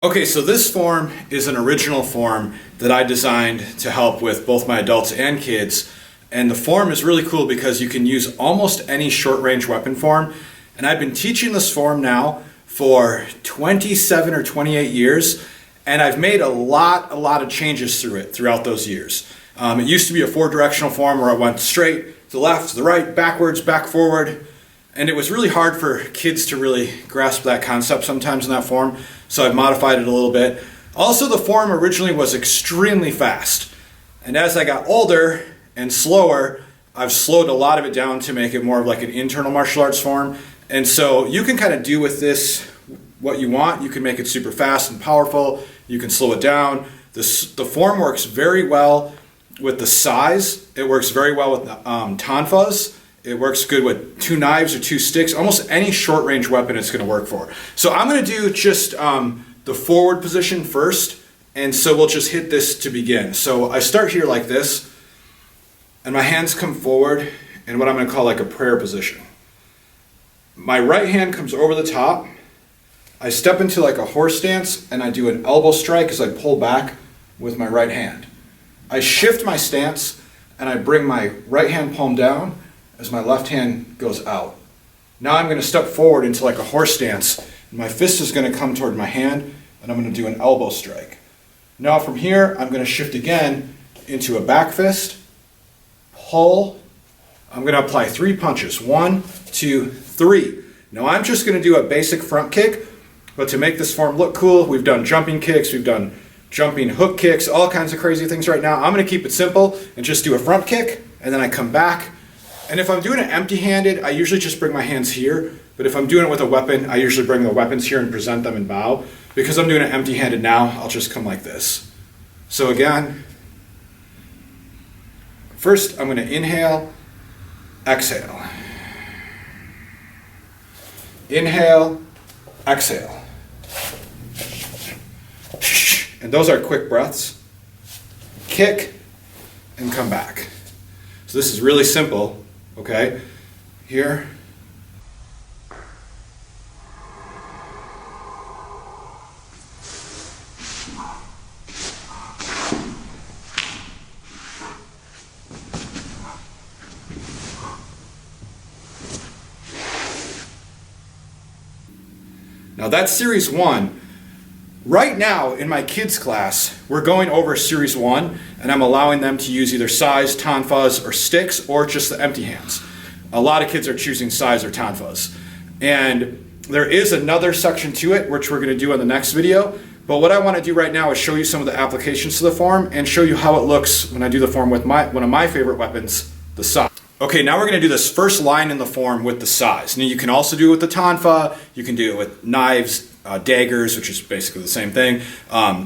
Okay, so this form is an original form that I designed to help with both my adults and kids. And the form is really cool because you can use almost any short-range weapon form. And I've been teaching this form now for 27 or 28 years, and I've made a lot of changes through it throughout those years. It used to be a four-directional form where it went straight, to the left, to the right, backwards, back, forward. And it was really hard for kids to really grasp that concept sometimes in that form, so I've modified it a little bit. Also, the form originally was extremely fast, and as I got older and slower, I've slowed a lot of it down to make it more of like an internal martial arts form. And so you can kind of do with this what you want. You can make it super fast and powerful. You can slow it down. The form works very well with the size. It works very well with tonfas. It works good with 2 knives or 2 sticks. Almost any short range weapon it's going to work for. So I'm going to do just the forward position first. And so we'll just hit this to begin. So I start here like this. And my hands come forward in what I'm going to call like a prayer position. My right hand comes over the top. I step into like a horse stance and I do an elbow strike as I pull back with my right hand. I shift my stance and I bring my right hand palm down as my left hand goes out. Now I'm going to step forward into like a horse stance. And my fist is going to come toward my hand and I'm going to do an elbow strike. Now from here, I'm going to shift again into a back fist, pull. I'm going to apply 3 punches. 1, 2, 3. Now I'm just going to do a basic front kick, but to make this form look cool, we've done jumping kicks, we've done jumping hook kicks, all kinds of crazy things right now. I'm going to keep it simple and just do a front kick, and then I come back. And if I'm doing it empty-handed, I usually just bring my hands here. But if I'm doing it with a weapon, I usually bring the weapons here and present them and bow. Because I'm doing it empty-handed now, I'll just come like this. So again, first I'm going to inhale, exhale. Inhale, exhale. And those are quick breaths. Kick and come back. So this is really simple. Okay, here. Now that's series 1. Right now in my kids class, we're going over series 1 and I'm allowing them to use either sais, tonfas, or sticks or just the empty hands. A lot of kids are choosing sais or tonfas. And there is another section to it which we're going to do in the next video. But what I want to do right now is show you some of the applications to the form and show you how it looks when I do the form with one of my favorite weapons, the sais. Okay, now we're going to do this first line in the form with the sais. Now you can also do it with the tonfa, you can do it with knives, daggers, which is basically the same thing.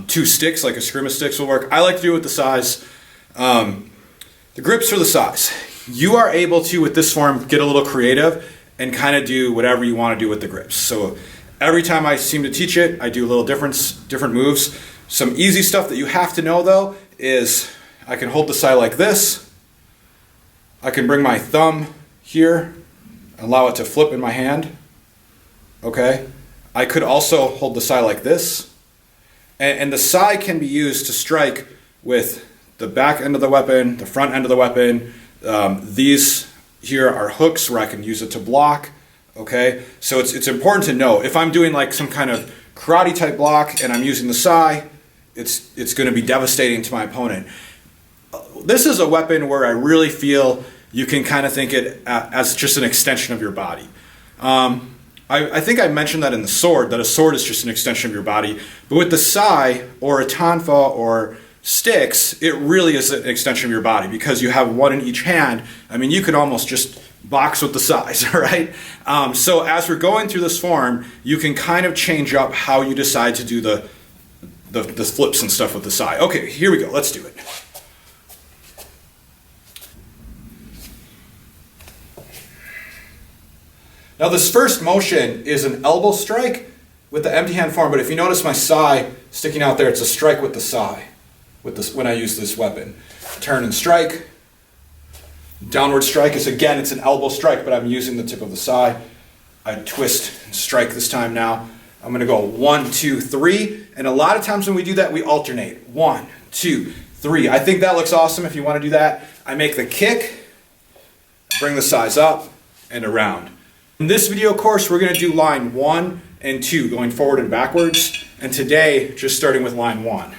2 sticks, like a scrim of sticks will work. I like to do it with the sais. The grips for the sais. You are able to, with this form, get a little creative and kind of do whatever you want to do with the grips. So every time I seem to teach it, I do a little different moves. Some easy stuff that you have to know though is I can hold the sais like this. I can bring my thumb here, allow it to flip in my hand. Okay. I could also hold the sais like this. And the sais can be used to strike with the back end of the weapon, the front end of the weapon. These here are hooks where I can use it to block. Okay. So it's important to know if I'm doing like some kind of karate type block and I'm using the sais, it's going to be devastating to my opponent. This is a weapon where I really feel you can kind of think it as just an extension of your body. I think I mentioned that in the sword, that a sword is just an extension of your body. But with the sais or a tonfa or sticks, it really is an extension of your body because you have one in each hand. I mean, you could almost just box with the sais, right? So as we're going through this form, you can kind of change up how you decide to do the flips and stuff with the sais. Okay, here we go. Let's do it. Now this first motion is an elbow strike with the empty hand form, but if you notice my sais sticking out there, it's a strike with the sais when I use this weapon. Turn and strike. Downward strike is, again, it's an elbow strike, but I'm using the tip of the sais. I twist and strike this time now. I'm gonna go 1, 2, 3. And a lot of times when we do that, we alternate. 1, 2, 3. I think that looks awesome if you wanna do that. I make the kick, bring the size up and around. In this video course, we're gonna do line 1 and 2, going forward and backwards. And today, just starting with line 1.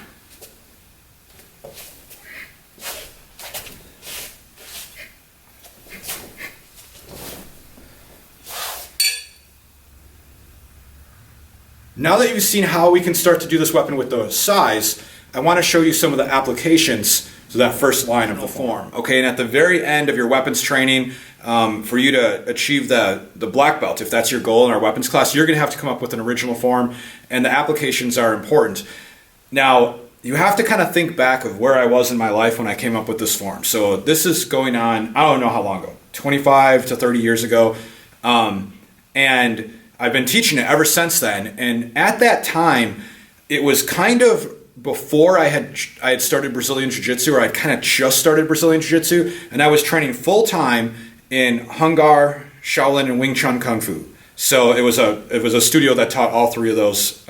Now that you've seen how we can start to do this weapon with the size, I want to show you some of the applications to that first line of the form. Okay, and at the very end of your weapons training, for you to achieve the black belt, if that's your goal in our weapons class, you're going to have to come up with an original form, and the applications are important. Now, you have to kind of think back of where I was in my life when I came up with this form. So this is going on, I don't know how long ago, 25 to 30 years ago, and I've been teaching it ever since then. And at that time, it was kind of before I had started Brazilian Jiu-Jitsu, or I'd kind of just started Brazilian Jiu-Jitsu, and I was training full-time in Hung Gar, Shaolin, and Wing Chun Kung Fu. So it was a studio that taught all three of those.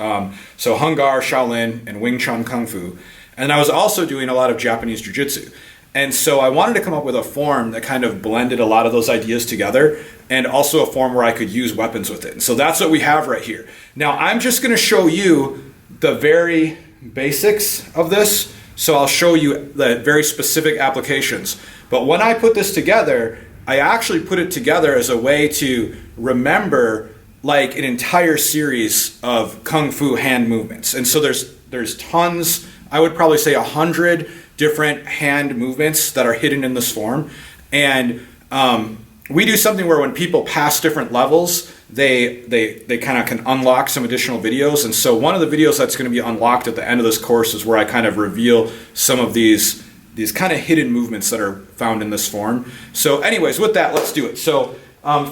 So Hung Gar, Shaolin, and Wing Chun Kung Fu. And I was also doing a lot of Japanese Jiu-Jitsu. And so I wanted to come up with a form that kind of blended a lot of those ideas together, and also a form where I could use weapons with it. And so that's what we have right here. Now I'm just gonna show you the very basics of this. So I'll show you the very specific applications. But when I put this together, I actually put it together as a way to remember like an entire series of Kung Fu hand movements. And so there's tons, I would probably say 100 different hand movements that are hidden in this form. And we do something where when people pass different levels, they kind of can unlock some additional videos. And so one of the videos that's going to be unlocked at the end of this course is where I kind of reveal some of these kind of hidden movements that are found in this form. So anyways, with that, let's do it. So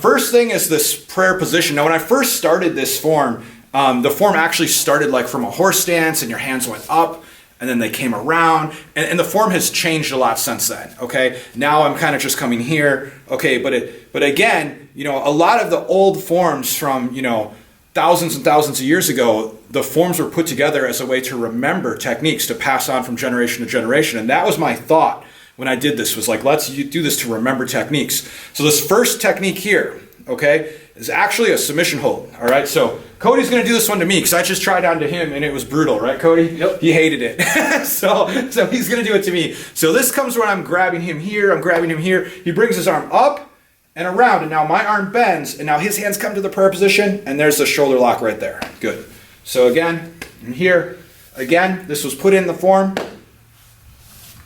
first thing is this prayer position. Now when I first started this form, the form actually started like from a horse stance and your hands went up, and then they came around, and the form has changed a lot since then, okay? Now I'm kind of just coming here, okay, but again, you know, a lot of the old forms from, you know, thousands and thousands of years ago, the forms were put together as a way to remember techniques to pass on from generation to generation, and that was my thought when I did this, was like, let's do this to remember techniques. So this first technique here, okay, is actually a submission hold, all right? So Cody's gonna do this one to me because I just tried on to him and it was brutal, right, Cody? Yep. He hated it. so he's gonna do it to me. So this comes when I'm grabbing him here, I'm grabbing him here. He brings his arm up and around, and now my arm bends, and now his hands come to the prayer position, and there's the shoulder lock right there. Good. So again, I'm here. Again, this was put in the form.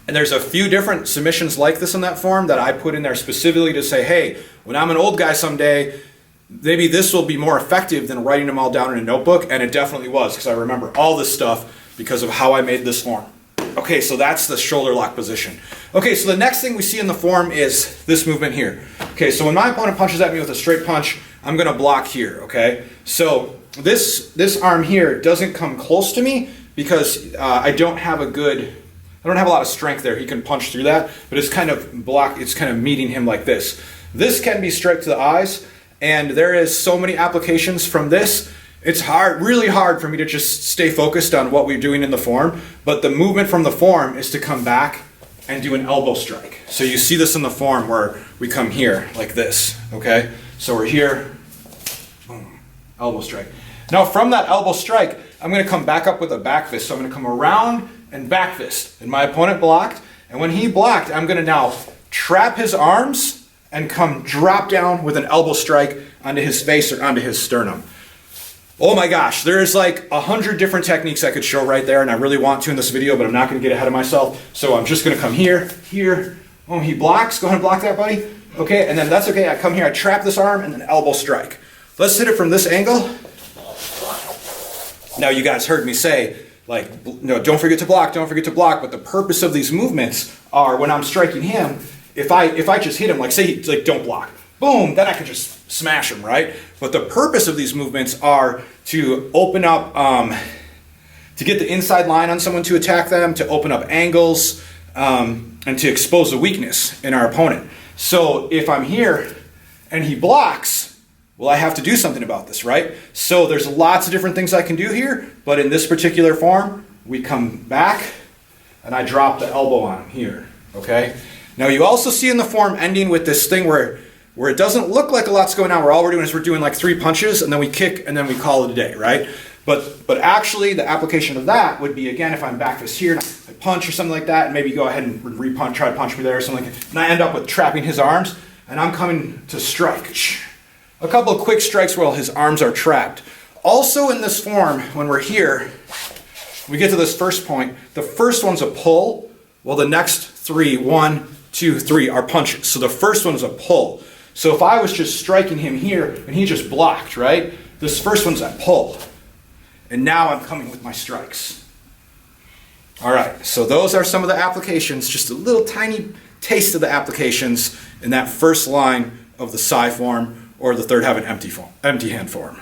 And there's a few different submissions like this in that form that I put in there specifically to say, hey, when I'm an old guy someday, maybe this will be more effective than writing them all down in a notebook. And it definitely was, because I remember all this stuff because of how I made this form. Okay, so that's the shoulder lock position. Okay, so the next thing we see in the form is this movement here. Okay, so when my opponent punches at me with a straight punch, I'm gonna block here, okay? So this arm here doesn't come close to me because I don't have a lot of strength there. He can punch through that, but it's kind of meeting him like this. This can be straight to the eyes, and there is so many applications from this. It's really hard for me to just stay focused on what we're doing in the form, but the movement from the form is to come back and do an elbow strike. So you see this in the form where we come here like this, okay? So we're here, boom, elbow strike. Now from that elbow strike, I'm gonna come back up with a back fist. So I'm gonna come around and back fist. And my opponent blocked, and when he blocked, I'm gonna now trap his arms and come drop down with an elbow strike onto his face or onto his sternum. Oh my gosh, there's like 100 different techniques I could show right there, and I really want to in this video, but I'm not gonna get ahead of myself. So I'm just gonna come here, here. Oh, he blocks, go ahead and block that, buddy. Okay, and then that's okay, I come here, I trap this arm, and then elbow strike. Let's hit it from this angle. Now you guys heard me say, like, no, don't forget to block, but the purpose of these movements are when I'm striking him, if I just hit him, like say, like don't block, boom, then I can just smash him, right? But the purpose of these movements are to open up, to get the inside line on someone to attack them, to open up angles, and to expose a weakness in our opponent. So if I'm here and he blocks, Well, I have to do something about this, right? So there's lots of different things I can do here, but in this particular form, we come back and I drop the elbow on him here, okay? Now you also see in the form ending with this thing where it doesn't look like a lot's going on, where all we're doing is we're doing like 3 punches and then we kick and then we call it a day, right? But actually the application of that would be, again, if I'm back fist here, and I punch or something like that, and maybe go ahead and re-punch, try to punch me there or something like that, and I end up with trapping his arms, and I'm coming to strike. A couple of quick strikes while his arms are trapped. Also in this form, when we're here, we get to this first point, the first one's a pull, while the next 3, 1, 2, 3 are punches. So the first one's a pull. So if I was just striking him here and he just blocked, right? This first one's a pull. And now I'm coming with my strikes. All right, so those are some of the applications, just a little tiny taste of the applications in that first line of the psi form or the third heaven empty hand form.